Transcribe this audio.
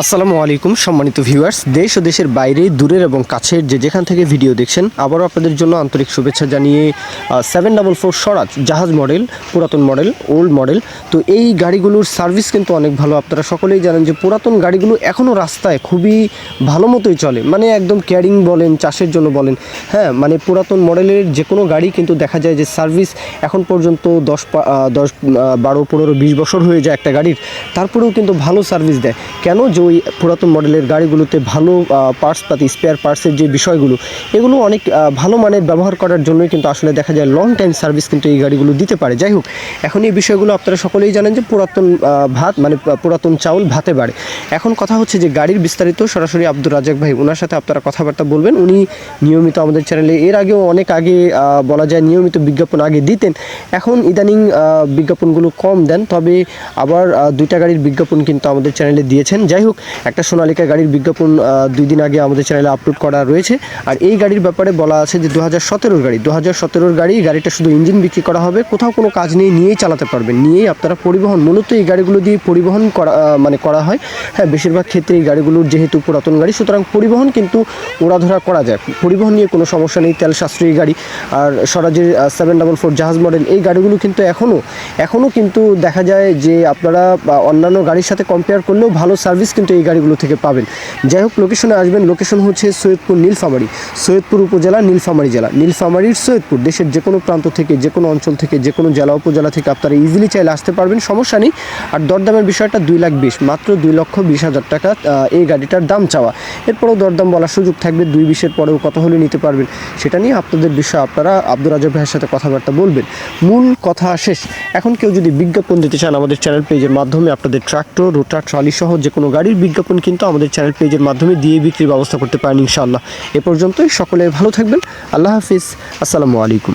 আসসালামু আলাইকুম সম্মানিত ভিউয়ার্স, দেশ ও দেশের বাইরে দূরের এবং কাছের যেখান থেকে ভিডিও দেখছেন, আবারও আপনাদের জন্য আন্তরিক শুভেচ্ছা জানিয়ে 744 স্বরাজ জাহাজ মডেল, পুরাতন মডেল, ওল্ড মডেল। তো এই গাড়িগুলোর সার্ভিস কিন্তু অনেক ভালো। আপনারা সকলেই জানেন যে পুরাতন গাড়িগুলো এখনও রাস্তায় খুবই ভালো মতোই চলে, মানে একদম ক্যারিং বলেন, চাষের জন্য বলেন, হ্যাঁ মানে পুরাতন মডেলের যে কোনো গাড়ি কিন্তু দেখা যায় যে সার্ভিস এখন পর্যন্ত 10, 12, 15, 20 বছর হয়ে যায় একটা গাড়ির, তারপরেও কিন্তু ভালো সার্ভিস দেয়। কেন? যে ওই পুরাতন মডেলের গাড়িগুলোতে ভালো পার্টসপাতি, স্পেয়ার পার্টসের যে বিষয়গুলো, এগুলো অনেক ভালো মানের ব্যবহার করার জন্যই কিন্তু আসলে দেখা যায় লং টাইম সার্ভিস কিন্তু এই গাড়িগুলো দিতে পারে। যাই হোক, এখন এই বিষয়গুলো আপনারা সকলেই জানেন যে পুরাতন ভাত মানে পুরাতন চাউল ভাতে বাড়ে। এখন কথা হচ্ছে যে গাড়ির বিস্তারিত সরাসরি আব্দুর রাজ্জাক ভাই, ওনার সাথে আপনারা কথাবার্তা বলবেন। উনি নিয়মিত আমাদের চ্যানেলে এর আগেও অনেক আগে বলা যায় নিয়মিত বিজ্ঞাপন আগে দিতেন, এখন ইদানিং বিজ্ঞাপনগুলো কম দেন, তবে আবার দুইটা গাড়ির বিজ্ঞাপন কিন্তু আমাদের চ্যানেলে দিয়েছেন। যাই হোক, একটা সোনালিকা গাড়ির বিজ্ঞাপন 2 দিন আগে আমাদের চ্যানেলে আপলোড করা রয়েছে। আর এই গাড়ির ব্যাপারে বলা আছে যে 2017 গাড়ি, 2017 গাড়ি, গাড়িটা শুধু ইঞ্জিন বিক্রি করা হবে, কোথাও কোনো কাজ নেই, নিয়েই চালাতে পারবেন, নিয়েই আপনারা পরিবহন, মূলত এই গাড়িগুলো দিয়ে পরিবহন করা হয়। হ্যাঁ, বেশিরভাগ ক্ষেত্রে এই গাড়িগুলোর যেহেতু পুরাতন গাড়ি, সুতরাং পরিবহন কিন্তু ওড়াধরা করা যায়, পরিবহন নিয়ে কোনো সমস্যা নেই, তেল সাশ্রয়ী গাড়ি। আর স্বরাজের 744 জাহাজ মডেল এই গাড়িগুলো কিন্তু এখনও কিন্তু দেখা যায় যে আপনারা অন্যান্য গাড়ির সাথে কম্পেয়ার করলেও ভালো সার্ভিস কিন্তু এই গাড়িগুলো থেকে পাবেন। যাই হোক, লোকেশনে আসবেন। লোকেশন হচ্ছে সৈয়দপুর নীলফামারী, সৈয়দপুর উপজেলা, নীলফামারী জেলা, নীলফামারীর সৈয়দপুর। দেশের যে কোনো প্রান্ত থেকে, যে কোনো অঞ্চল থেকে, যে কোনো জেলা উপজেলা থেকে আপনারা ইজিলি চাইলে আসতে পারবেন, সমস্যা নেই। আর দরদামের বিষয়টা 2,20,000, মাত্র 2,20,000 টাকা এই গাড়িটার দাম চাওয়া। এরপরেও দরদাম বলার সুযোগ থাকবে, 2,20,000 পরেও কত হলে নিতে পারবেন সেটা নিয়ে আপনাদের বিষয় আপনারা আব্দুর রাজ্জাক ভাইয়ের সাথে কথাবার্তা বলবেন। মূল কথা শেষ। এখন কেউ যদি বিজ্ঞাপন দিতে চান আমাদের চ্যানেল পেজের মাধ্যমে, আপনাদের ট্রাক্টর, রোটার, ট্রলি সহ যে কোনো গাড়ির বিজ্ঞাপন কিন্তু আমাদের চ্যানেল পেজের মাধ্যমে দিয়ে বিক্রির ব্যবস্থা করতে পারেন ইনশাআল্লাহ। এ পর্যন্তই, সকলে ভালো থাকবেন। আল্লাহ হাফিজ, আসসালামু আলাইকুম।